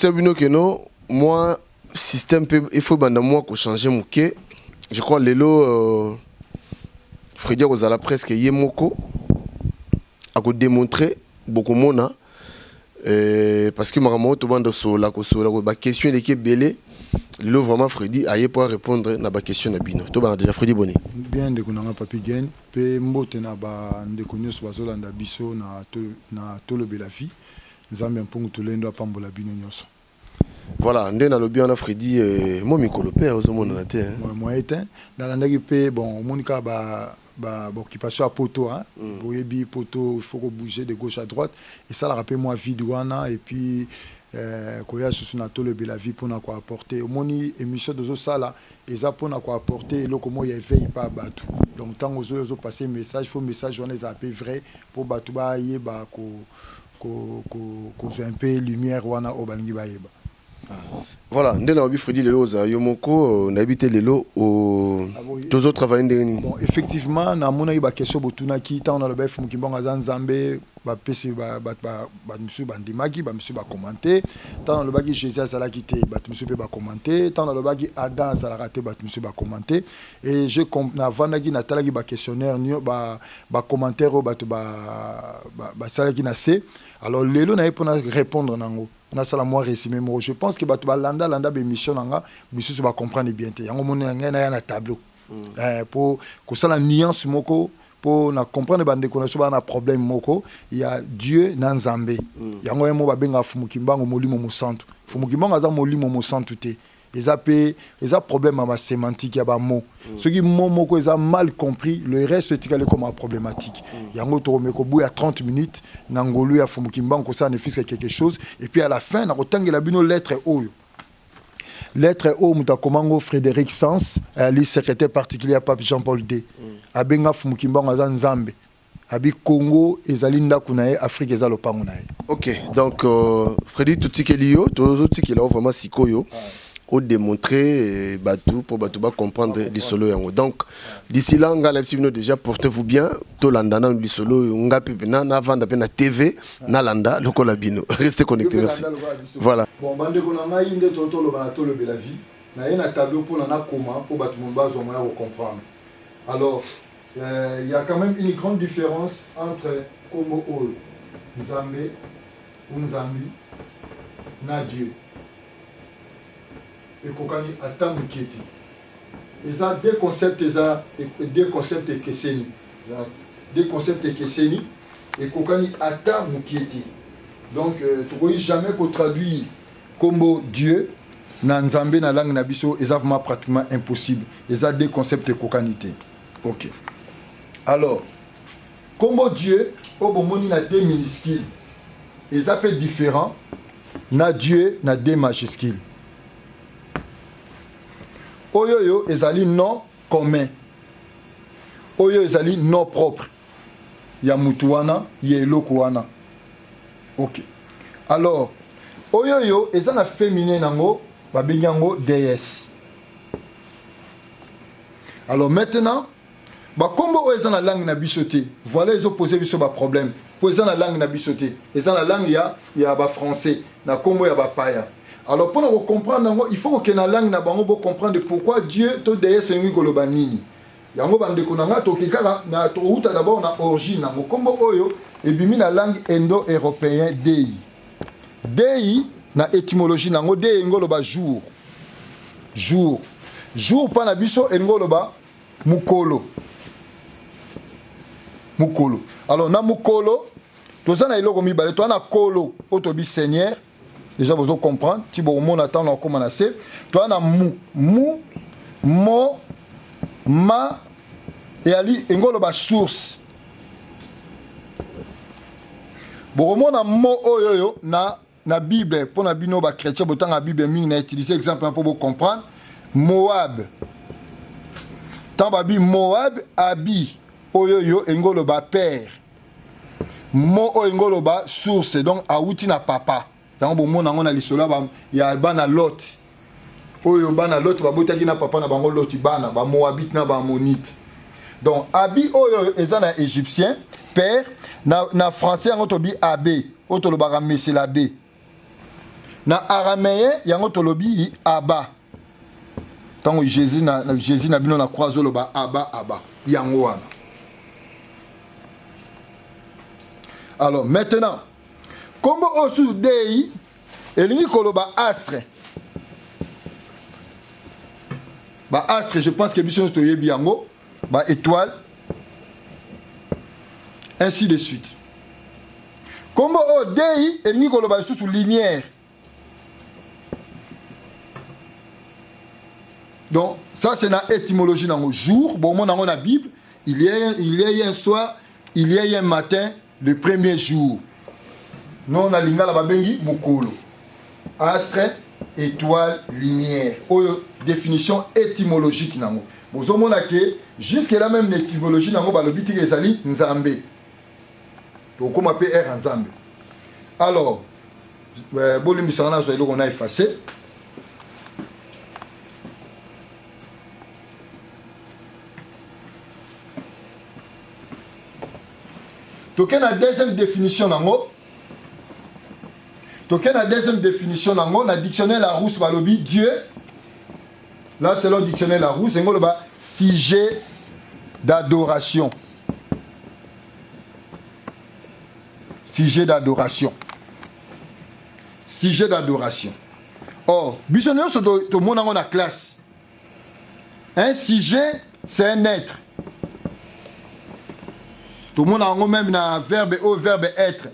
C'est bien que non, moi, système, il faut que moi changer mon quai. Je crois que Lelo, Freddy Rosala presque Yemoko, a démontré beaucoup de monde. Parce que Maramon, tout le monde la question de qui est belé. Lelo vraiment Freddy a pas répondre à la question de Bino. Tout le monde déjà Freddy Bonnet. Bien de qu'on a papi gain, pe mbote na ba de konyo so bazolanda biso na tolo belafi. Nzambe mpongo tolendo pambola bino nyoso. Voilà, ndé na lobby on a Freddy mo mikolo père au monde na té. Moi éteint dans l'andaki pe bon monika ba occupation à poto hein. Boyebi poto il faut bouger de gauche à droite et ça la rappelle moi vidouana et puis koya sous na tolo belafi pour na quoi apporter moni émission de ça là et ça pour na quoi apporter le comment il veille pas batu. Donc tant aux autres passer message faut message on les appelle vrai pour batu ba yeba ko un peu lumière wana obalingi ba yeba. Voilà, ndé na obi Freddy lelo za yomoko na habité lelo au deux autres travailler ndeni. Bon, effectivement, na mona iba question botuna ki ta on a le bef mukimbanga za nzambe ba pesi ba monsieur bandimaki ba monsieur ba commenter ta on le baki Jésus azala kité ba monsieur pe ba commenter ta on le baki Adam azala raté ba monsieur ba commenter et je na vandaki na talaki ba questionnaire ni ba commentaire ba salaki na c alors lelo na epona répondre nango. Na sala moi résumé moi je pense que batu balanda landa be mission nanga biso ba comprendre bien te yango mona ngena na tableau pour que ça la nuance moko pour na comprendre bande connaissance ba na problème moko il y a Dieu na nzambe yango yemo ba benga fumukimbango molimo mosantu fumukimbango aza molimo mosantu te eza problème à sémantique ya ba mot ce qui moko eza mal compris le reste est comme un problématique yango to meko bouya 30 minutes na ngolu ya fumukimbango ko ça ne fixe quelque chose et puis à la fin na kotangela bino lettre oyo lettre O mutakomango Frédéric Sens ali secrétaire particulier à Pape Jean-Paul D abenga fumukimbango aza nzambe abi Congo ezali ndaku na ye Afrique ezalo pango na ye. OK donc Freddy Tutikeliyo tozo tikela vraiment sikoyo au démontrer Batou pour Batou comprendre les solos yango. Donc d'ici là on a déjà portez-vous bien to landa na les solos nga pe na vanda pe na TV na landa lokola bino restez connectés merci. Voilà. Bon bande ko na ngai inde toto lo bana to le la vie na yena tableau pour na comment pour Batou mbazo moya comprendre. Alors il y a quand même une grande différence entre Congo Oyo Nzambe Nzambi na Dieu et kokani atamu kiti eza deux concepts keseni deux concepts keseni et kokani atamu kiti donc tu vois jamais qu'on traduit comme Dieu na nzambe na langue na biso eza vraiment pratiquement impossible eza deux concepts kokanité. OK alors comme Dieu au bomoni na deux minuscules eza peu différent na Dieu na deux majuscules. Oyoyo ezali non commun. Oyo ezali non propre. Ya mutuana, yeloko wana. OK. Alors, oyoyo ezana féminin nango, babengango déesse. Alors maintenant, ba kombo ezana langue na bisoté. Voilà ils ont posé biso ba problème. Pour ezana langue na bisoté. Ezana langue ya ba français, na kombo ya ba paya. Alors pour nous comprendre, il faut que na langue na bango comprendre pourquoi Dieu to déesse ngi koloba nini. Yango bande konanga to kikala na to uta d'abord na origine ngo kombo oyo e bimi na langue indo-européen dei. Dei na étymologie nango dei ngoloba jour. Jour. Jour pa na biso ngoloba mukolo. Mukolo. Alors na mukolo tozana iloko mibale to na kolo otobi seigneur. Déjà vous comprendre si bon mon attend on commence toi na mu mo ma et ali ngolo ba source bon mon na mo oyoyo na Bible pour na bino ba chrétien botanga Bible mingi na utiliser exemple pour vous comprendre Moab tant babi Moab abi oyoyo ngolo ba père mo ngolo ba source donc awuti na papa. Dans bon monde on a les sola ya bana lot oyo bana lot ba botaki na papa na bango lot bana ba moabite na ba monite donc abi oyo ezana égyptien père na français on to bi abbé oto lo ba monsieur l'abbé na araméen yango tolobi Abba. Tant Jésus na bino na croise le ba Abba yango wana. Alors maintenant, comme osu dei elingi koloba astre. Ba astre, je pense que biso to yebi yango, ba étoile, ainsi de suite. Comme o dei elingi koloba sous lumière. Donc, ça c'est la étymologie dans le jour. Bon, dans la Bible, il y a un soir, il y a un matin, le premier jour. Nous, on a l'inga la babengi mukolo. Astre, étoile, lumière. Définition étymologique. Vous avez jusqu'à la même étymologie, le biti ezali nzambe. Donc, comment on appelle nzambe. Alors, on a effacé. Donc, la deuxième définition, la dictionnaire Larousse Balobi, Dieu, là c'est le dictionnaire Larousse, c'est le sujet d'adoration. Sujet d'adoration. Sujet d'adoration. Or, bisonné sur tout le monde dans la classe. Un sujet, c'est un être. Tout le monde a même un verbe au verbe être.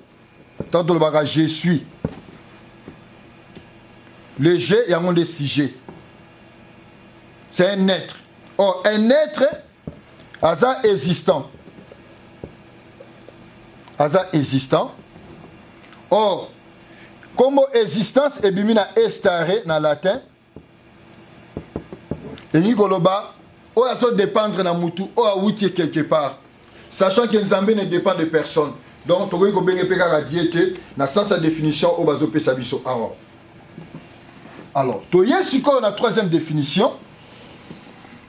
Tant que le bagage je suis. Le je, il y a des sujets. C'est un être. Or, un être, hasard existant. Hasard existant. Or, comme existence est bien estare dans latin. Et nous goloba, on a dépendre na mutu, on a outil quelque part. Sachant que Nzambe ne dépend de personne. Donc, tu as dit que dans sa définition, on va zoper sa biso. Alors, tu as la troisième définition.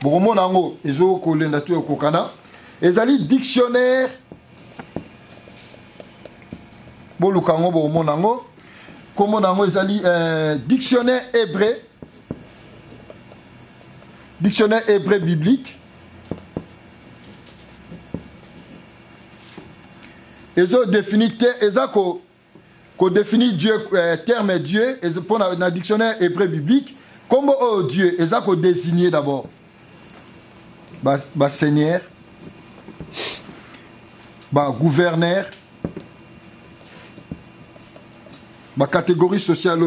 Bon, mon ango, ezo kolenda tu kokana. Ezali dictionnaire. Bon, le kango, bon, mon ango. Comment ango ezali dictionnaire hébreu. Dictionnaire hébreu biblique. Ils ont défini Dieu, terme Dieu, et pour le dictionnaire hébreu biblique, comme Dieu, ils ont désigné d'abord Seigneur, gouverneur, catégorie sociale,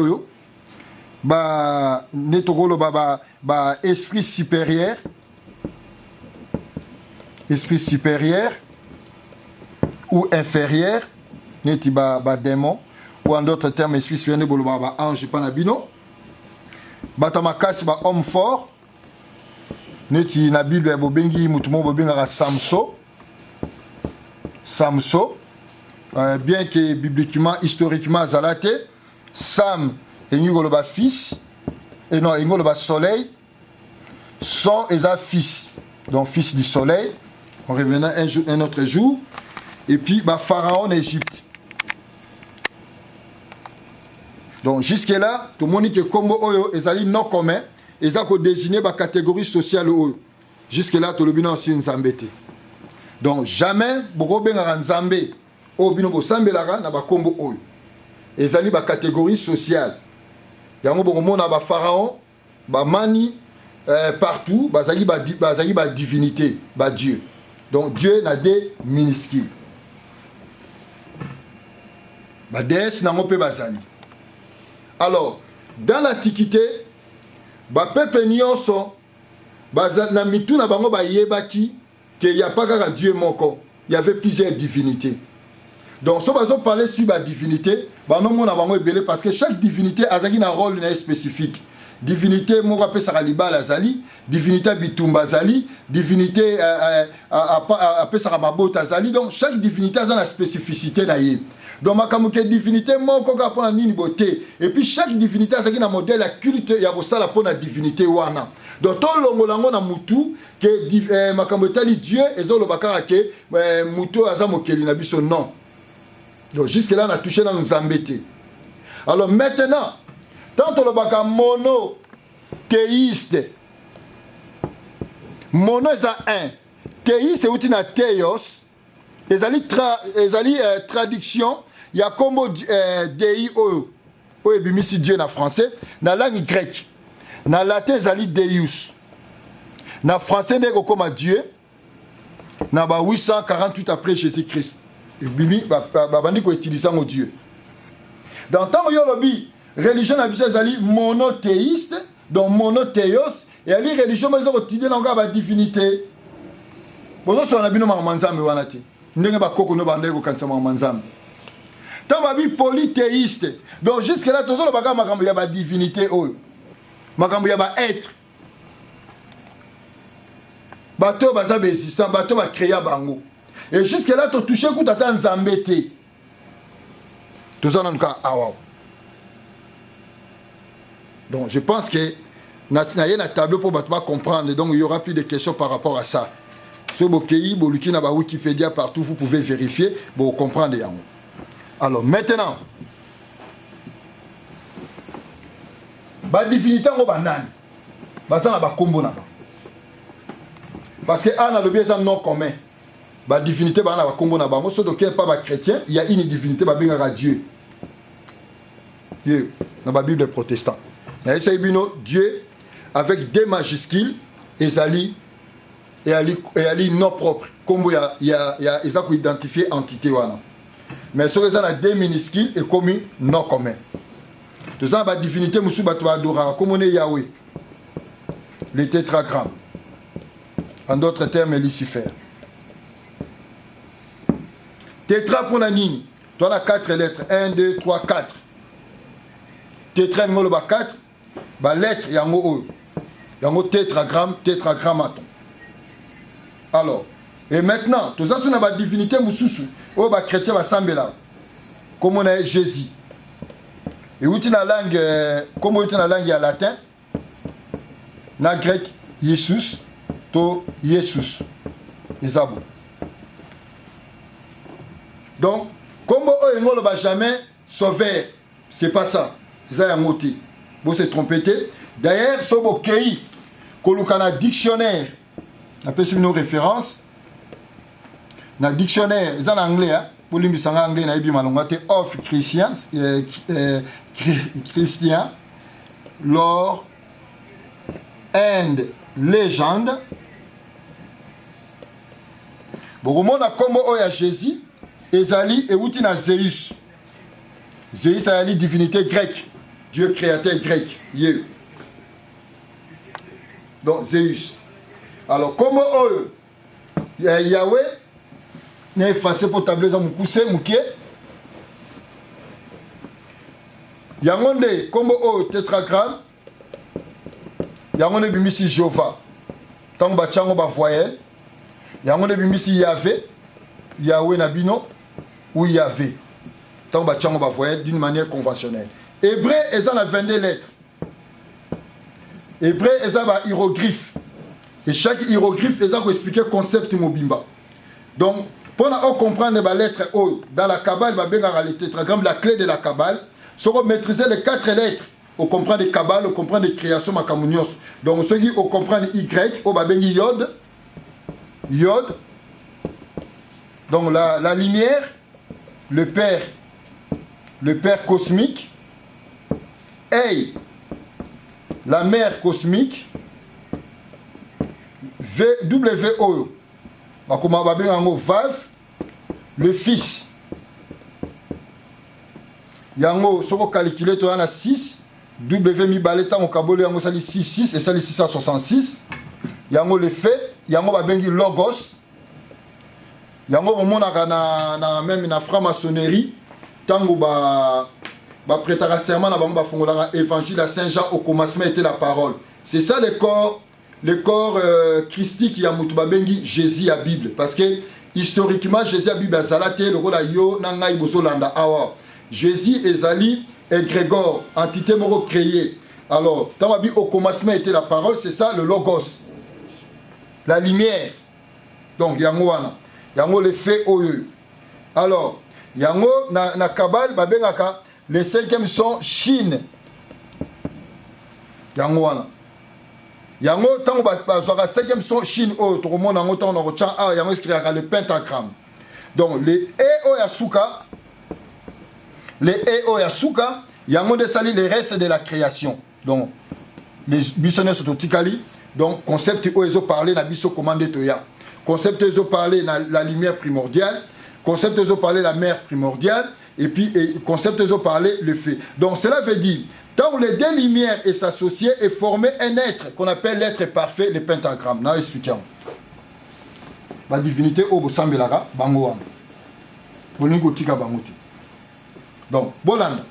esprit supérieur, ou inférieur, neti démon, ou en d'autres termes, esprit supérieur, ange panabino, batamakasi homme fort, neti na Bible bobengi mutumo bobenga Samson, bien que bibliquement, historiquement, zalate, Sam et ngoloba fils, et non, ngoloba soleil, son et fils, donc fils du soleil. On reviendra un autre jour. Et puis, Pharaon en Égypte. Donc, jusque-là, tout le monde dit que comme Oyo, ils allaient non commun, ils ont désigné la catégorie sociale Oyo. Jusque-là, tout le monde aussi nous embêté. Donc, jamais, beaucoup de Nzambe, Obino Bosambelara, n'a pas combo Oyo. Ils allaient la catégorie sociale. Il y a un moment où Pharaon, Mani, partout, bazali ba divinité, Dieu. Donc, Dieu n'a des minuscules. Alors, dans l'Antiquité, peuple nyonso na mitu na bango yebaki que il y a pas que Dieu moko, il y avait plusieurs divinités. Donc si on parler sur la divinité, non na bango ebele parce que chaque divinité a un rôle spécifique. Divinité moko pe sakaliba lazali, divinité bitumba zali, divinité pe sakamabota zali. Donc chaque divinité a une spécificité na ye. Donc ma divinité moko ka pona nini beauté et puis chaque divinité a un modèle la culte ya bosala pona divinité wana. Donc to longolango na mutu que makamotali Dieu ezolo bakara ke mutu aza mokeli na biso non. Donc jusque là on a touché dans Nzambete. Alors maintenant tant le baka monothéiste mono eza un théiste outi na théos ezali traduction ya kombo dei oyo ebimisi Dieu na français na langue grecque na latin ezali deus na français ndenge okoma Dieu na ba 848 après Jésus-Christ bimi babandi ko utiliser ngo Dieu dans tant yo lobi religion na biso ezali monothéiste donc monothéos et ali religion mais ko tidé na nga ba divinité bozo so na bino manzambe wana ti ndenge ba koko no bande ko kanisa manzambe tant babi polythéiste donc jusque là tozo lo baka makambo ya ba divinité oyo makambo ya ba être bato baza existant bato ba créer bango et jusque là to toucher ku tata nzambe te tozo na nka awa donc je pense que na tableau pour bato ba comprendre donc il y aura plus de questions par rapport à ça. Ce bokei boluki na ba Wikipédia partout vous pouvez vérifier pour comprendre yango. Alors maintenant ba divinité ngo banani baza na ba kombo na ba parce que ana le bien ça non commun ba divinité ba na ba kombo na bango so doké pas ba chrétien il y a une divinité ba bengaka Dieu Dieu dans la Bible protestant na esa bino Dieu avec des majuscules ezali et ali non propre comme il y a ils ont identifié entité wana mais sur les a des minuscules et comme non commun tout ça ba divinité musu bato adora comme on est Yahweh le tétragramme en d'autres termes Lucifer tétra pour la ligne tu as 4 lettres 1 2 3 4 tétra ngolo ba 4 ba lettre yango tétragrammaton. Alors, et maintenant, tout ça, c'est une divinité moussoussou. Oh, bah, chrétien va sambela. Comme on a Jésus. Et où tu as la langue, comme on a la langue latin, na grec, Jesus, to Jesus. Isabo. Donc, comme on ne va jamais sauver, c'est pas ça. C'est ça, un moti. Vous se trompez. D'ailleurs, ce bokei, quand on a un dictionnaire, on appelle ça une référence. Dans le dictionnaire, c'est en anglais, pour les gens en anglais, c'est of Christians, Christian, lore, and legend. Bon, on a comme Jésus, Ezali et Outina Zeus. Zeus, c'est une divinité grecque, Dieu créateur grec. Donc Zeus. Alors comme Yahweh n'est effacé pour tabler dans mon coussé mouké. Yangonde comme tétragramme. Yangonde bimisi Jova. Tant bachango ba voyelle. Yangonde bimisi Yahvé. Yahweh nabino ou Yahvé. Tant bachango ba voyelle d'une manière conventionnelle. Hébreu ils en a 22 lettres. Hébreu ils ont un hiéroglyphe. Et chaque hiéroglyphe ils ont expliqué le concept mobimba. Donc pour comprendre les lettres dans la Kabbale, le tétragramme, la clé de la Kabbale, si on maîtriser les 4 lettres, on comprend les Kabbale, on comprend les créations makamunios. Donc ceux qui comprennent Y, on va bénir Yod. Yod. Donc la lumière, le Père cosmique. Hey, la mère cosmique, WO, Vav, le fils. Yango, si on calcule, tu as 6, W mi baleta, on cabole, yango sali 6, et sali 666. Yango le fait, yango va bengi logos. Yango, on a même une franc-maçonnerie, tango ba prêtera serment na bango ba fongola évangile à Saint Jean au commencement était la parole. C'est ça le corps christique ya mutu ba bengi Jésus à Bible parce que historiquement Jésus à Bible azalate le rôle yo na ngai bozolanda awa. Jésus ezali égrégore entité moko créée. Alors, tant que au commencement était la parole, c'est ça le logos. La lumière. Donc yango wana. Yango le fait oyo. Alors, yango na Kabbale ba bengaka les 5e son Chine. yango wana yango tango bazwaka 5e son Chine o to mona yango tango na kocha a yango escrira le pentagramme. Donc les EO Yasuka, les EO Yasuka, yango de sali les restes de la création. Donc les bisonnes sont tikali. Donc concept oezo parler na biso commandé toya. Concept oezo parler na la lumière primordiale, concept oezo parler la mer primordiale et puis concept oezo parler le feu. Donc cela veut dire tant les deux lumières et s'associer et former un être qu'on appelle l'être parfait, le pentagramme. Na expliquons. La divinité au Bosambelara, Bangoan. Bolingo Tika Bangouti. Donc, Bolanda.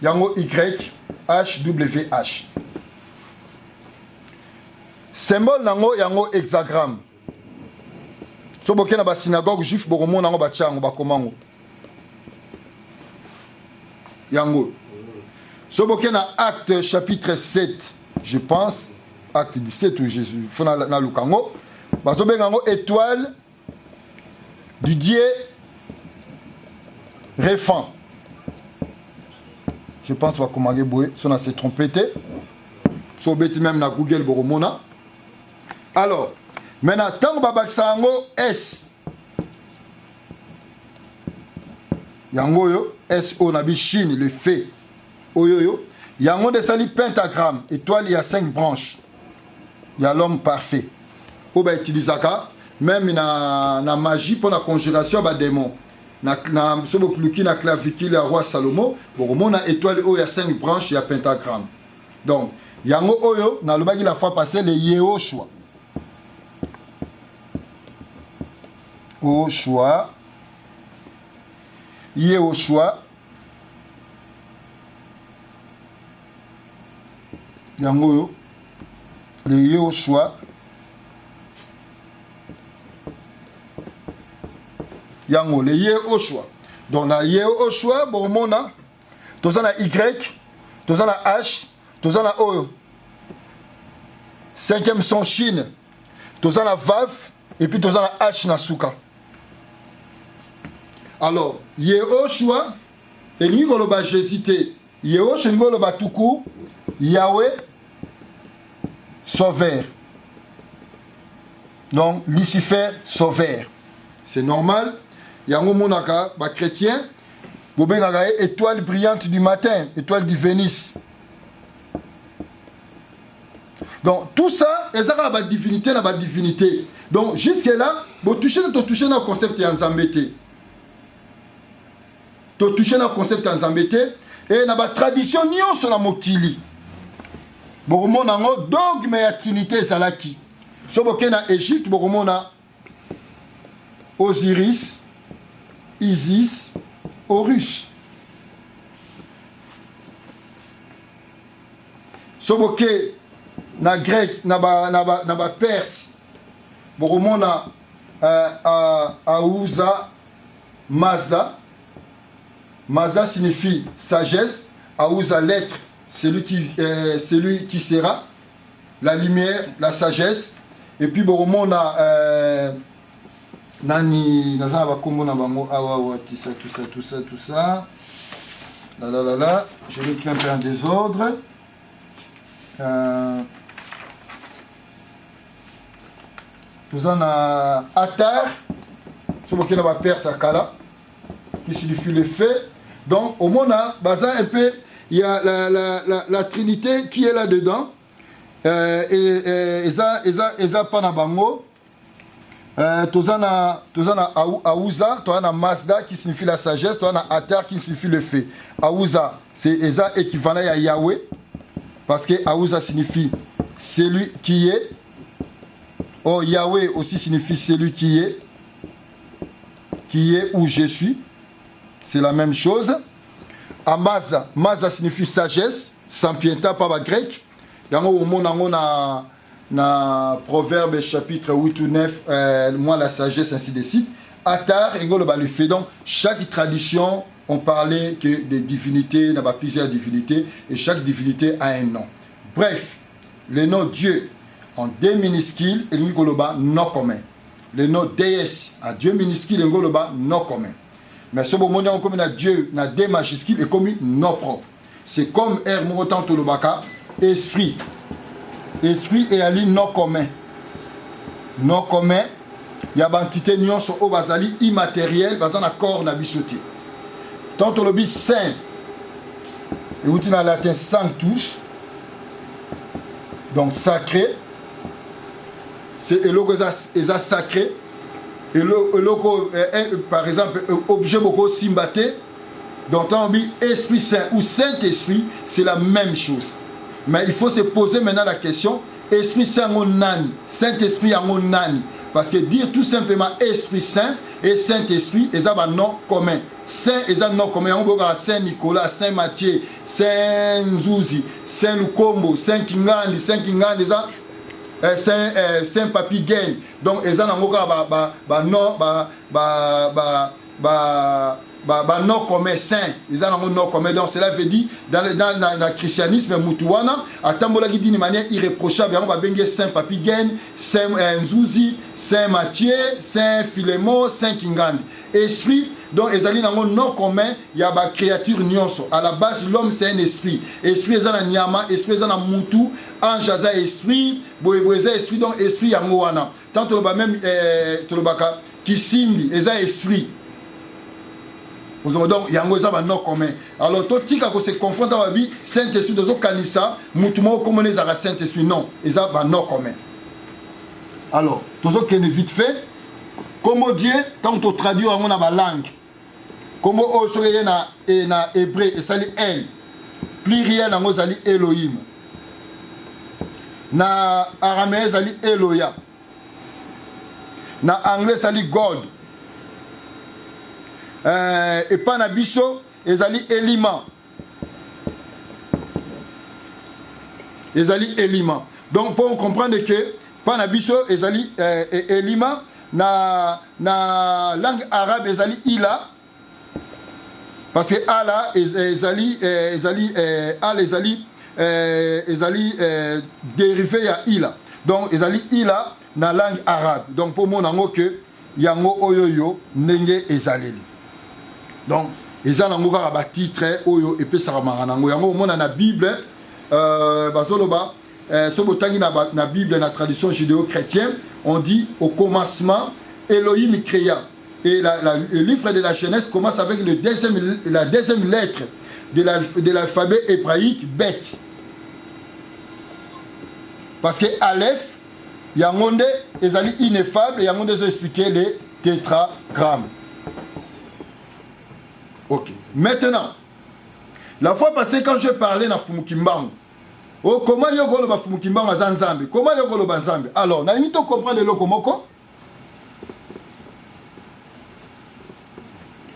Yango Y, H, W, H. Symbole nango yango hexagramme. So boke na ba synagogue juif bokomo nango ba tchango ba komango. Yango. So boke na acte chapitre 7, je pense, acte 17 où Jésus fona na lukango. Bazobengango étoile du dieu Réfan. Je pense que Komage Boé, ça s'est trompé. So beti même na Google Boromona. Alors, maintenant tant babaksango S. Yango yo S O nabi Chine le fait. Oyoyo. Yango de sali pentagramme. Étoile il y a 5 branches. Il y a l'homme parfait. Oba utilisaka même na magie pour la conjuration ba démon na sobo kluki na clavicule le roi Salomon bon na étoile il y a 5 branches il y a pentagramme. Donc yango oyo na lobaki la fois passée le Yehoshua Yehoshua yango yo le Yehoshua yango le Yehoshua. Donc na Yehoshua boromona tozana Y, tozana H, tozana O. 5e son Chine, tozana Vav et puis tozana H na Suka. Alors Yehoshua et ngoloba Jésus, Yehoshua ngoloba tuku Yahweh sauveur. Donc Lucifer sauveur. C'est normal. Yango monaka, ba chrétien, bobengaka étoile brillante du matin, étoile du Vénus. Donc tout ça, ezaka ba divinité na ba divinité. Donc jusque là, bo toucher na concept ya Nzambete. To toucher na concept ya Nzambete et na ba tradition nyonso na mokili. Bokomona ngo dogme ya trinité ezalaki. So boke na Égypte bokomona Osiris, Isis, Horus. Soboke na grec na ba perse. Boromona Aouza Mazda. Mazda signifie sagesse. Aouza lettre, celui qui sera. La lumière, la sagesse. Et puis Boromona Nani, naza bakombo na bango awa tout ça. Là. Je l'écris un peu en désordre. Tout ça na Atar, ce qui est la perse Akala, qui signifie le fait. Donc au Mona, baza un peu, il y a la Trinité qui est là-dedans. Eza Panabango. Tozana Aouza, tozana Mazda qui signifie la sagesse, tozana Atar qui signifie le fait. Aouza, c'est Eza équivalent à Yahweh, parce que Aouza signifie celui qui est. Oh, Yahweh aussi signifie celui qui est où je suis. C'est la même chose. Amaza, Maza signifie sagesse, Sampienta, pas grec. Yango on na Proverbe chapitre 8 ou 9, moi la sagesse, ainsi de suite. Atar, le fait. Donc, chaque tradition, on parlait que des divinités, il y a plusieurs divinités, et chaque divinité a un nom. Bref, le nom Dieu en D minuscule, et lui, non commun. Le nom déesse à Dieu minuscule, et non commun. Mais ce moment on comme Dieu, na D majuscule, et comme non propre. C'est comme R Morotan Tolobaka, esprit et ali non commun. Non commun, il y a entité nyonso au bazali immatériel, bazan accord na bisoté. Tant le bis saint, et où tu as latin sanctus, donc sacré, c'est le logo sacré, et le logo, par exemple, objet beaucoup simbaté, donc on dit esprit saint ou saint-esprit, c'est la même chose. Mais il faut se poser maintenant la question, esprit saint en nani, saint-esprit en nani. Parce que dire tout simplement esprit saint et saint-esprit, ils ont un nom commun. Saint, ils ont un nom commun. On peut dire Saint Nicolas, Saint Matthieu, Saint Zouzi, Saint Lukombo, Saint Kingandi, Saint Papi Gain. Donc ils ont un nom commun saint, ils ont un nom commun. Donc cela veut dire dans le christianisme mutuana, à Tambola qui dit de manière irréprochable, on va bengue Saint Papi Gain, Saint Nzouzi, Saint Matthieu, Saint Philémon, Saint Kingand. Esprit, donc ils ont un nom commun, il y a une créature nyonso. À la base, l'homme c'est un esprit. Esprit est un nyama, esprit est un mutu, ange est un esprit, boéboéza esprit, donc esprit yangoana. Tant que le même qui simbi, est un esprit. Donc, il y a un nom commun. Alors, tout le monde se confronte à la Saint-Esprit, de Kanissa, Moutouma, comme on est à Saint-Esprit. Non, il y a un nom commun. Alors, tout ce qui est vite fait, comme Dieu, quand on traduit en la langue, comme on serait en hébreu, et ça dit elle, pluriel en Mozali Elohim. Na araméen, ça dit Eloya. Na anglais, ça dit God. Et pas na biso ezali elima donc pour comprendre que pas na biso ezali elima na langue arabe ezali ila parce que ala ezali dérivé ya ila donc ezali ila na langue arabe donc pour mon nango que yango oyoyo ndenge ezaleli. Donc, ils ont un titre et puis ça va dans la Bible, la Bible, la tradition judéo-chrétienne, on dit au commencement, Elohim créa. Et le livre de la Genèse commence avec la deuxième lettre de l'alphabet hébraïque, Bet. Parce que Aleph, il y a un monde ineffable, il y a un monde expliqué les tétragrammes. Ok. Maintenant, la fois passée, quand je parlais dans Fumukimbangu, oh, comment il y a un Fumukimbangu à Zanzambe? Comment il y a un Zanzambe? Alors, nous avons compris le lokomoko.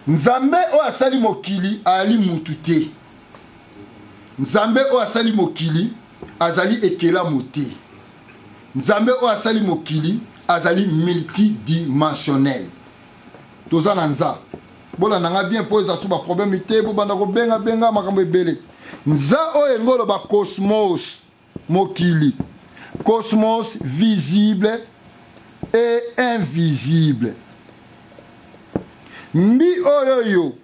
Nzambe o asali mokili ali mutute. Nzambe o asali mokili azali ekela mote. Nzambe o asali mokili azali multidimensionnel. Toza nanza. Bola nanga bien poser sur ba problème ité bo banda ko benga makambo ebele. Nza o engolo ba cosmos mokili. Cosmos visible et invisible. Mbi oyoyo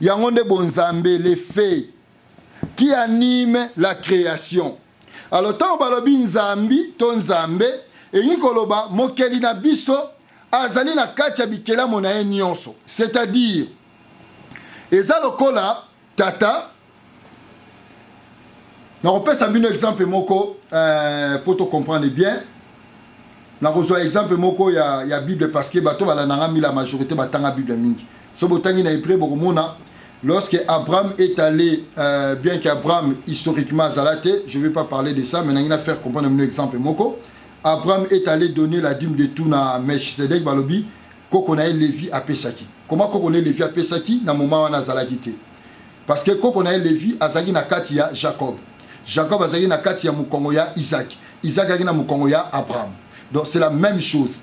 yangonde bonzambe les faits qui animent la création. Alors tant balobi nzambi ton nzambe et nikoloba mokeli na biso azali na kacha bikela mona nyonso, c'est-à-dire eza lokola tata na repère ça un exemple moko pour te comprendre bien. Na reçoit exemple moko ya Bible parce que bato bala nanga mi la majorité batanga Bible mingi. So botangi na hébreu bokomona lorsque Abraham est allé bien qu'Abraham historiquement zalate, je vais pas parler de ça mais na faire comprendre un exemple moko. Abraham est allé donner la dîme de tout na Melchisedek balobi kokonae Lévi à Pesaki. Comment kokonae Lévi à Pesaki na moment wana zalakité? Parce que kokonae Lévi azaki na kati ya Jacob. Jacob azaki na kati ya mukongo ya Isaac. Isaac azaki na mukongo ya Abraham. Donc c'est la même chose.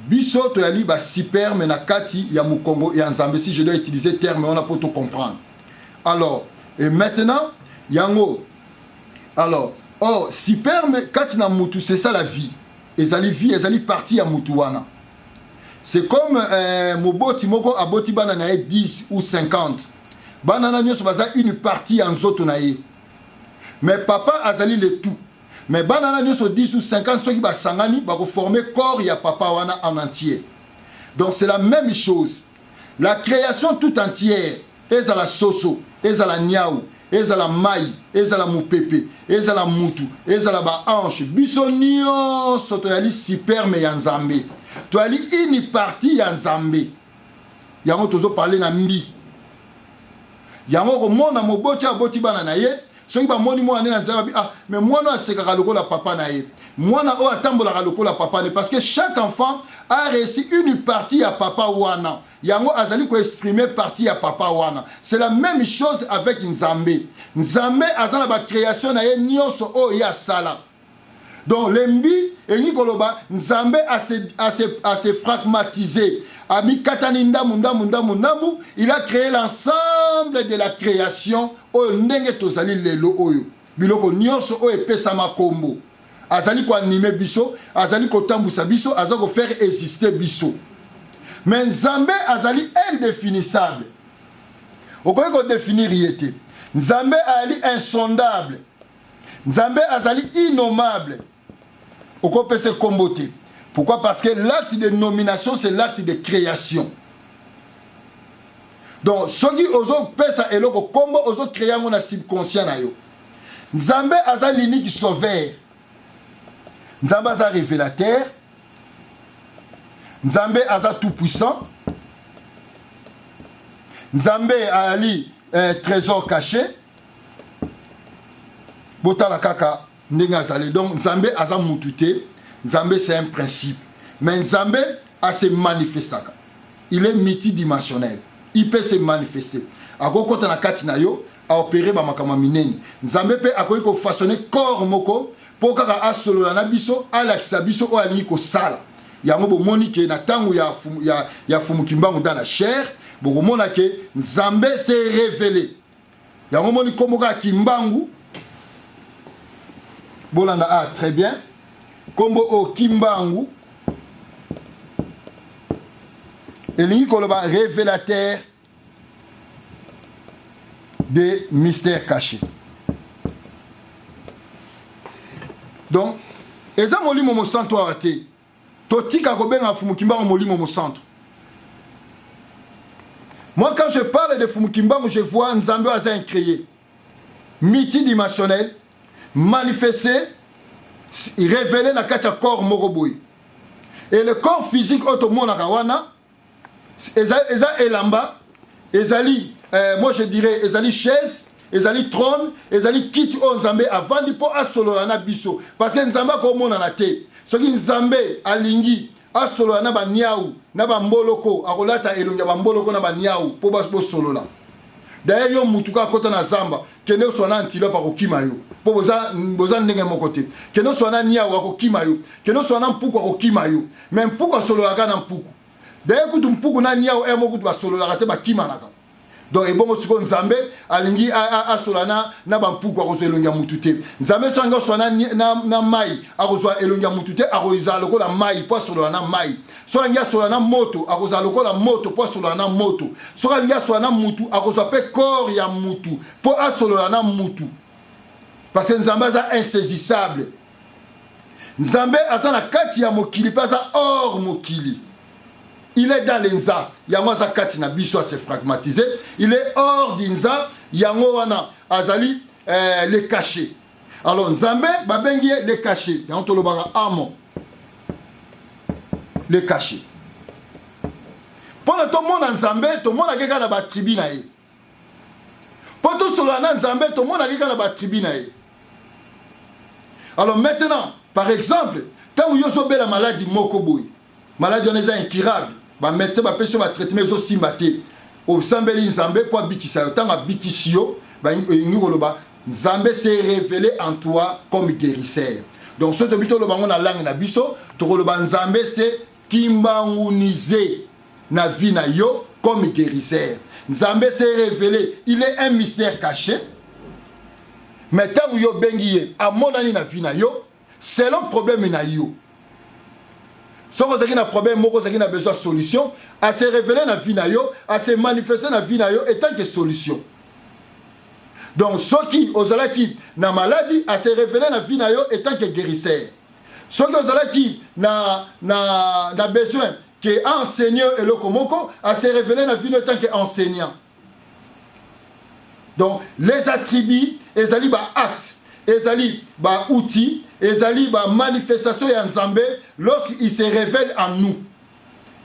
Biso to yali ba sperme na kati ya mukongo ya nzambe, si je dois utiliser terme on a pour tout comprendre. Alors et maintenant yango alors oh sperme kati na mutu c'est ça la vie. Ezali vie ezali partie ya mutu wana. C'est comme moboti moko aboti bana na 10 ou 50. Bana na nyoso baza une partie en zoto na ye. mais papa azali le tout. Mais banana nyonso 10 ou 50 ceux qui ba sangani ba former corps ya papa wana en entier. Donc c'est la même chose. La création tout entière, ezala soso, ezala niaou, ezala mai, ezala mupepe, ezala mutu, ezala ba hanche, biso nyonso toyali superme ya Nzambe. Toyali une partie ya Nzambe. Yango tozo parler na mbi. Yango ko mona moboti aboti bana na ye. Soki ba moni mo na Nzambe ah mais moi no asekaka lokola papa na ye. Moi na o atambola lokola papa ne parce que chaque enfant a reçu une partie à papa wana. Yango azali ko exprimer partie à papa wana. C'est la même chose avec Nzambe. Nzambe azala ba création na ye nyonso o ya sala. Donc lembi enyi koloba Nzambe a se fragmatisé. Ami katani ndamu ndamu ndamu ndamu, il a créé l'ensemble de la création o ndenge tozali lelo oyo. Biloko nyonso o epesa makombo. Azali ko animer biso, azali ko tambusa biso, azali ko faire exister biso. Mais Nzambe azali indéfinissable. Okoki ko définir yete. Nzambe ali insondable. Nzambe azali innommable. Okoki pese kombote. Pourquoi? Parce que l'acte de nomination, c'est l'acte de création. Donc, soki ozo pesa eloko kombo ozo créer mon subconscient na yo. Nzambe azali l'unique sauveur. Nzambe aza révélateur. Nzambe aza tout puissant. Nzambe ali trésor caché. Botala kaka ndenge azali. Donc Nzambe aza mutute. Nzambe c'est un principe. Mais Nzambe a se manifesté. Il est multidimensionnel. Il peut se manifester. Ako kota na kati na yo a opérer ba makama minene. Nzambe pe akoki ko façonner corps moko pour kaka asolo na biso ala kisabiso o ali ko sala. Yango bo monike na tangu ya fumu kimbangu dans la chair, bo mona ke Nzambe s'est révélé. Yango moni komoka kimbangu. Bolanda ah très bien. Kombo o kimbangu. Elingi koloba révélateur des mystères cachés. Donc, eza molimo mo santo arate. Totika kobenga fumukimbangu molimo mo santo. Moi quand je parle de fumukimbangu, je vois Nzambe aza créé, multidimensionnel, manifesté, révélé na kati ya corps moroboy. Et le corps physique automona kawana eza elamba, ezali moi je dirais ezali chaise, ezali trône, ezali kiti o Nzambe avandi po asolola na biso parce que Nzambe ko mona na te. Soki Nzambe alingi asolola na ba niaou na ba mboloko akolata elonga ba mboloko na ba niaou po baso solola. D'ailleurs yo mutuka kota na zamba kene so na antilope akokima yo po boza ndenge moko te. Kene so na niaou akokima yo, kene so na mpuku akokima yo. Mais mpuku asolola ka na mpuku. D'ailleurs kutu mpuku na niaou e moko ba solola te ba kima naka. Donc ebongo siko Nzambe alingi asolana na bampuku akozwa elongia mutute. Nzambe sanga sona na mai akozwa elongia mutute akoiza lokola mai po asolana na mai. Soka ngia solana moto akozwa lokola moto po asolana na moto. Soka ngia solana mutu akozwa pe corps ya mutu po asolana na mutu. Parce que Nzambe aza insaisissable. Nzambe aza na kati ya mokili pa aza hors mokili. Il est dans l'Inza, yango za kati na biso se fragmatisé. Il est hors d'Inza, yango wana azali les cachets. Alors Nzambe babengi les cachets. Yango tolobaka amo. Les cachets. Pendant tout le monde Nzambe, tout le monde a quelqu'un dans la tribu na ye. Pendant tout solo na Nzambe, tout le monde a quelqu'un dans la tribu na ye. Alors maintenant, par exemple, quand vous avez la maladie mokoboy, maladie on est incurable. Ba médecin ba pèse ba traitement zo simbate o sambeli Nzambe po bikisa tanga bikisio ba ngi koloba Nzambe s'est révélé en toi comme guérisseur. Donc ce tobito lo bango na langue na biso to koloba Nzambe c'est kimbangunisé na vie na yo comme guérisseur. Nzambe s'est révélé, il est un mystère caché. Mais tant yo bengiye a monani na vie na yo selon problème na yo. Si vous avez un problème, vous avez besoin de solution, à se révéler dans la vie, à se manifester dans la vie, et tant que solution. Donc ceux qui ozalaki na maladie à se révéler na vie na yo étant que guérisseur. Ceux qui ozalaki na besoin que enseignant et le komoko à se révéler na vie étant que enseignant. Donc les attributs ezali ba acte, ezali ba outil, ezali ba manifestation ya Nzambe lorsqu'il se révèle en nous.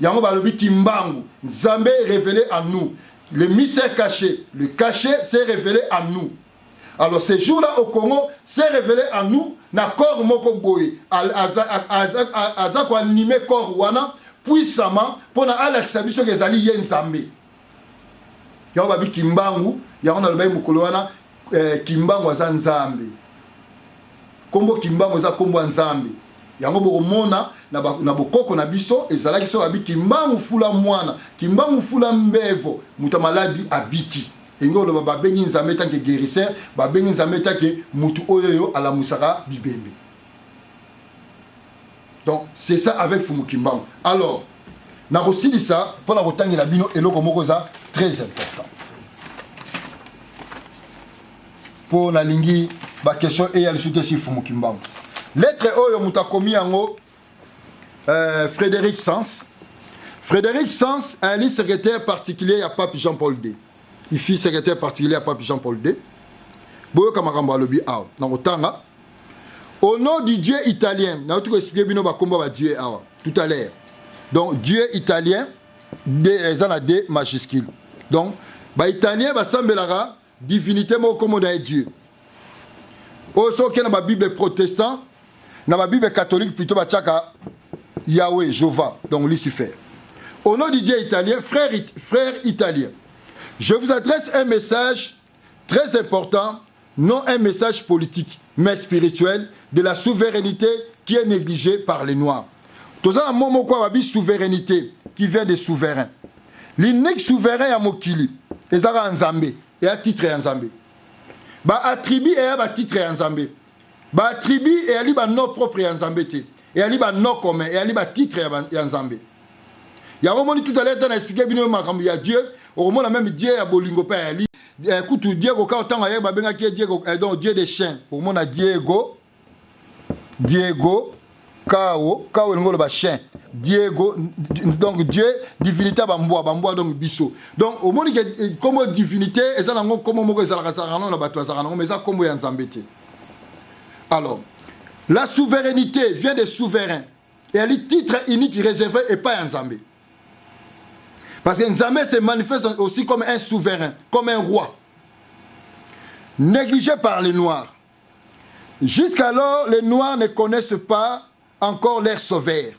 Yango balobi kimbangu, Nzambe révélé en nous. Le mystère caché, le cachet s'est révélé en nous. Alors ce jour-là au Congo, s'est révélé en nous, na corps moko boye, azako animé corps wana puissamment pour na alakisa biso ke ezali ye Nzambe. Yango babi kimbangu, yango na lobai mukolo wana kimbangu aza Nzambe. Kombo kimbangu aza kombo Nzambe. Yango bokomona na bokoko na biso ezalaki so abi kimbangu fula mwana kimbangu fula mbevo muta maladi abiki engo lo babengi Nzambe tanke guérisseur babengi Nzambe tanke mutu oyo ala musaka bibembe. Donc c'est ça avec fumu kimbangu. Alors na rosili ça pour la rotangi la bino eloko moko za très important pour la lingi ba question et elle soute si fumu kimbangu. Lettre oyo mutakomi yango Frédéric Sens. Frédéric Sens est un secrétaire particulier à Pape Jean-Paul II. Il fut secrétaire particulier à Pape Jean-Paul II. Boyo kamakambo alobi awa na otanga. Au nom du Dieu italien, na tout expliquer bino ba komba ba Dieu awa tout à l'heure. Donc Dieu italien des ana D majuscule. Donc ba italien ba sambelara divinité mo comme on Dieu. Oso ke na ba Bible protestant dans la Bible catholique, plutôt Bachaka, Yahweh, Jéhovah, donc Lucifer. Au nom du Dieu italien, frère italien, je vous adresse un message très important, non un message politique, mais spirituel, de la souveraineté qui est négligée par les Noirs. Tout ça, la souveraineté qui vient des souverains. L'unique souverain à Mokili, et ça va en Zambé, et à titre en Zambé. Bah, attribue et à titre en Zambé. Ba tribu et ali ba nom propre ya Nzambe te et ali ba nom commun et ali ba titre ya Nzambe. Ya romoni tout à l'heure dans expliquer bino makambo ya Dieu, au romona même Dieu ya bolingo pa ali kutu Dieu ko ka otanga ya ba benga ki Dieu donc Dieu des chiens. Au mona Diego Kao ngolo ba chien. Diego donc Dieu divinité bamboa donc biso. Donc au moni comme divinité ezala ngo comme moko ezala kasara non na bato azara non mais ça comme ya Nzambe te. Alors, la souveraineté vient des souverains. Et elle est titre unique réservé et pas un Nzambe. Parce que Nzambe se manifeste aussi comme un souverain, comme un roi. Négligé par les Noirs. Jusqu'alors, les Noirs ne connaissent pas encore leur sauveur.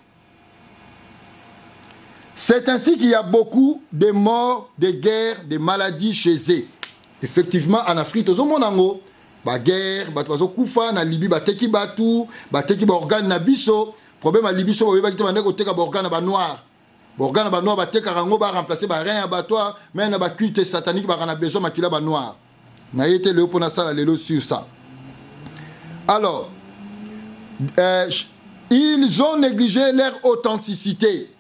C'est ainsi qu'il y a beaucoup de morts, de guerres, de maladies chez eux. Effectivement, en Afrique, tout le monde ba guerre bato bazo kufa na Libye bateki batu bateki ba organe na biso problème à Libye so ba kitema ndeko teka ba organe ba noir bateka rango ba remplacer ba rein abattoir mais na ba culte satanique ba kana besoin makila ba noir na yete le pona sala lelo sur ça. Alors ils ont négligé leur authenticité.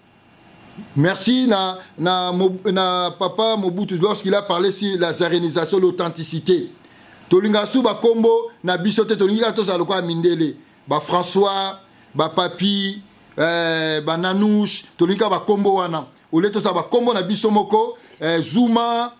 Merci na papa Mobutu lorsqu'il a parlé sur la zarénisation, l'authenticité. Tolingasu ba kombo na bisote tolinga to za lokwa mindele ba François ba Papi ba Nanouche tolinga ba kombo wana oleto sa ba kombo na biso moko Zuma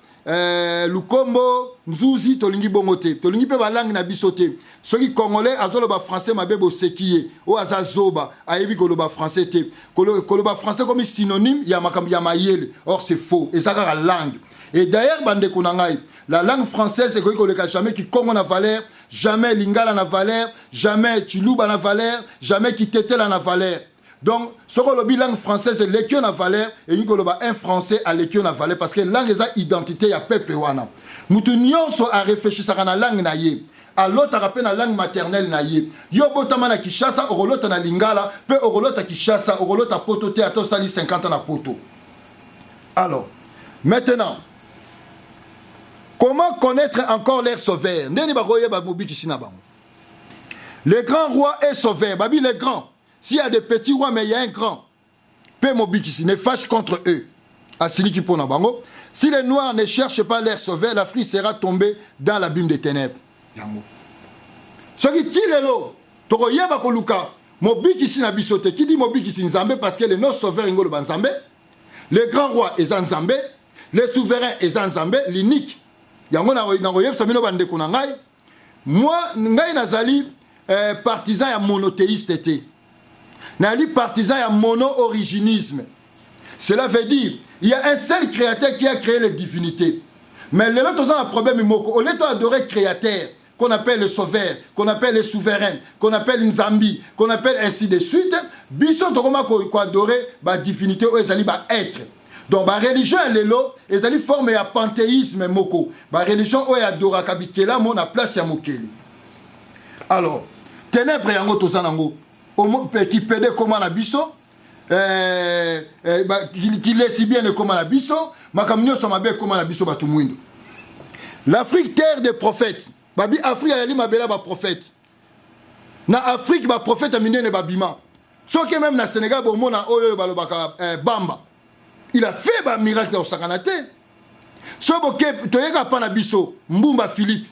Lukombo Nzuzi tolingi bongote tolingi pe ba langue na bisote soki congolais azolo ba français mabebo sekiye o azazoba ayebi ko lo ba français te ko lo ba français comme synonyme ya makambi ya mayele. Or c'est faux et ça la langue. Et d'ailleurs, bande konangai, la langue française c'est que jamais qui Congo na valeur, jamais lingala na valeur, jamais Chiluba na valeur, jamais qui Tetela na valeur. Donc, ce que le langue française c'est l'équion na valeur et nous un français à l'équion na valeur parce que langue est identité ya peuple wana. Mutu nyonso a réfléchi ça na langue na ye. À l'autre rappelle la langue maternelle na ye. Yo botama na Kishasa, orolota na lingala, pe orolota Kishasa, orolota poto te ato sali 50 ans na poto. Alors, maintenant comment connaître encore leur sauveur? Le grand roi est sauveur. Babi les grands. S'il y a des petits rois, mais il y a un grand. Peu mobikisi ne fâche contre eux. Si les Noirs ne cherchent pas leur sauveur, l'Afrique sera tombée dans l'abîme des ténèbres. Ce qui tire l'eau, toko yeba koluka, mobiki si na bisote, qui dit mobiki si nzambe parce que les nos sauveurs ingolo banzambe, les grands rois et nzambe, les souverains et nzambe, l'unique. Yango na yeb samino bande kunangai. Moi, ngai nazali partisan ya monothéiste été. Nali partisan ya mono-originisme. Cela veut dire, il y a un seul créateur qui a créé les divinités. Mais les autres ont un problème moko. Au lieu d'adorer créateur, qu'on appelle le sauveur, qu'on appelle les souverains, qu'on appelle une Zambie, qu'on appelle ainsi de suite, biso tokoma ko adorer ba divinité ou ezali ba être. Donc ba religion lelo, ezali forme ya panthéisme moko. Ba religion o ya adora kabikela mo na place ya mokeli. Alors, ténèbres yango tozanango. Qui pédait comme un abisso, qui laisse si bien comme un abisso, ma camion s'en bien comme un abisso batumwindo. L'Afrique, terre des prophètes. Babi Afrique a ma belle prophète. Na Afrique, ma prophète a miné ne babima. Sauf que même na Sénégal, bon mon a oyo balobaka Bamba. Il a fait un miracle au Sakanate. Sauf que toyeka pa na bisso, Mbumba Philippe.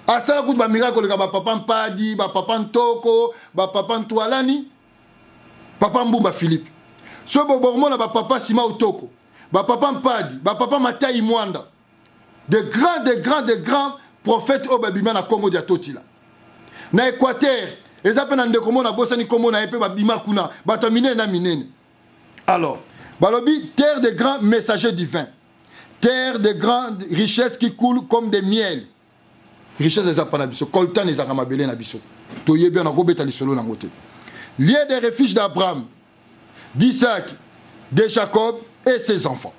Asala kutu ba miracle ka ba papa Mpadi, ba papa Ntoko, ba papa Ntwalani, papa Mbumba Philippe. So bobormona ba papa Sima Otoko, ba papa Mpadi, ba papa Matai Mwanda. De grands prophètes au babima na Congo dia totila. Na Équateur, ezapena ndeko mona bosani komo na epe ba bima kuna, ba tamine na minene. Alors, balobi terre de grands messagers divins. Terre de grandes richesses qui coulent comme des miels. Richesse des apanabiso, coltan des aramabélé nabiso. Toye bien na robeta li solo na ngote. Lieu des refuges d'Abraham, d'Isaac, de Jacob et ses enfants.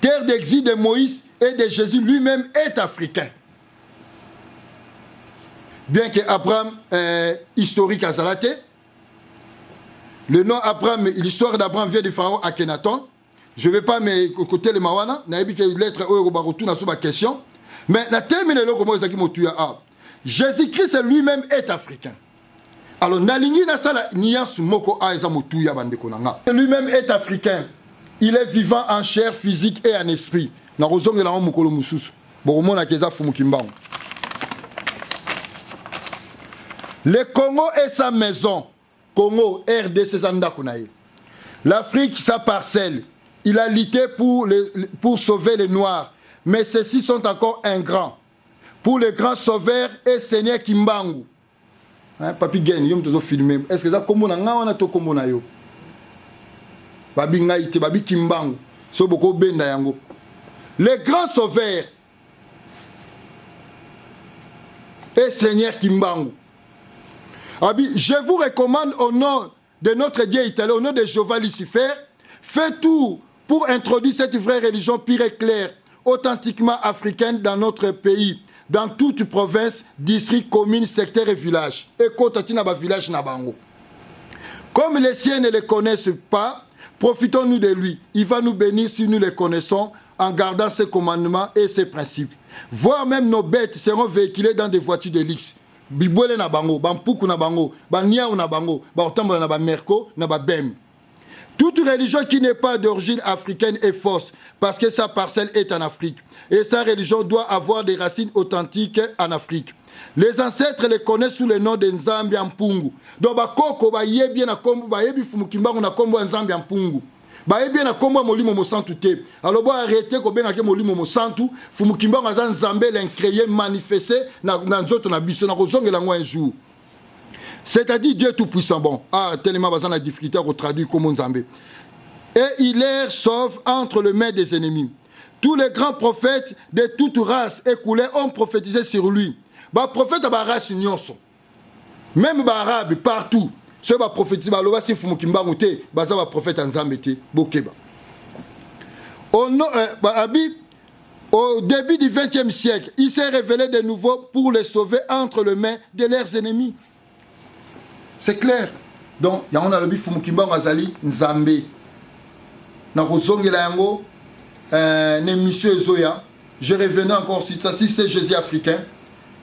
Terre d'exil de Moïse et de Jésus lui-même est africain. Bien que Abraham historique à Zalaté, le nom Abraham, l'histoire d'Abraham vient du pharaon Akhenaton. Je ne vais pas me côté le mawana, n'a pas que lettre au barotou na souba question. Mais la termine le comment ezaki motuya a. Jésus-Christ lui-même est africain. Alors nalingi na sala nias moko a eza motuya bande konanga. Lui-même est africain. Il est vivant en chair physique et en esprit. Na rozonge la mokolo mususu. Boromona keza fumukimbango. Le Congo est sa maison. Congo RDC zanda kunaye. L'Afrique sa parcelle. Il a lutté pour sauver les Noirs. Mais ceux-ci sont encore ingrats. Pour le grand sauveur et Seigneur Kimbangu. Hein, Papi Gen, yom tozo filmé. Est-ce que ça comme on a on a to comme on a yo? Babi ngaite, babi Kimbangu. So boko benda yango. Le grand sauveur et Seigneur Kimbangu. Abi, je vous recommande au nom de notre Dieu italien, au nom de Jéhovah Lucifer, faites tout pour introduire cette vraie religion pure et claire, authentiquement africaine dans notre pays, dans toute province, district, commune, secteur et village. Et kotatina ba village na bango. Comme les siens ne les connaissent pas, profitons-nous de lui. Il va nous bénir si nous les connaissons en gardant ses commandements et ses principes. Voire même nos bêtes seront véhiculées dans des voitures de luxe. Bibwele na bango, bampuku na bango, baniao na bango, baotambo na ba merko, na ba bem. Toute religion qui n'est pas d'origine africaine est fausse parce que sa parcelle est en Afrique. Et sa religion doit avoir des racines authentiques en Afrique. Les ancêtres les connaissent sous le nom de Nzambi Mpungu. Donc, bakoko ba yebi na kombo ba yebi fumukimbango na kombo Nzambi Mpungu. Ba yebi na kombo molimo mosantu te. Alors bo arrêter ko benga ke molimo mosantu, fumukimbango azan Nzambe l'incréé manifesté na nzoto na biso na kozongela ngo un jour. C'est-à-dire Dieu tout-puissant. Bon, tellement besoin de la difficulté à traduire comme Nzambe. Et il les sauve entre les mains des ennemis. Tous les grands prophètes de toute race et couleur ont prophétisé sur lui. Bah prophète ba race nyonso. Même ba arabe partout. Ce ba prophétise ba loba si fumukimba ngote, ba za ba prophète Nzambe te bokeba. Au début du XXe siècle, il s'est révélé de nouveau pour les sauver entre les mains de leurs ennemis. C'est clair. Donc, il y a un albi fumukimba ngazali Nzambe. Na kozongela yango monsieur Zoya, je revenais encore sur ça, si c'est Jésus africain,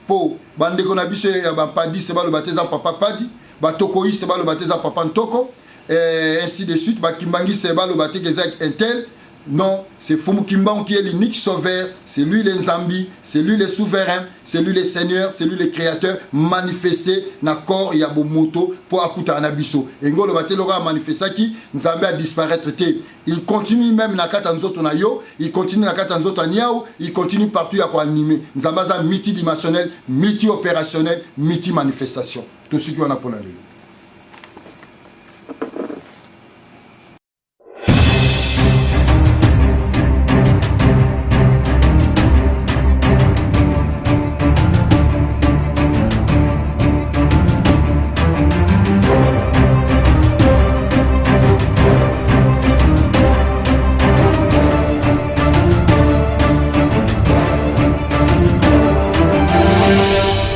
pour bande qu'on a vu c'est Padi, c'est pas le baptême papa Padi, Batokoi, c'est pas le baptême papa Ntoko, et ainsi de suite, Kimbangi, c'est pas le baptême Intel, Non, c'est Fumu Kimbangu qui est l'unique sauveur, c'est lui les Zambi, c'est lui les souverains, c'est lui les seigneurs, c'est lui les créateurs, manifesté na corps yabo moto pour akuta anabiso. Et ngolo batelo a manifesté qui Nzambe a disparaître té. Il continue même na kata nzoto na yo, il continue na kata nzoto niao, il continue partout à quoi animer. Nzambe a multidimensionnel, multi-opérationnel, multi-manifestation. Tout ce qu'on a pour la lune.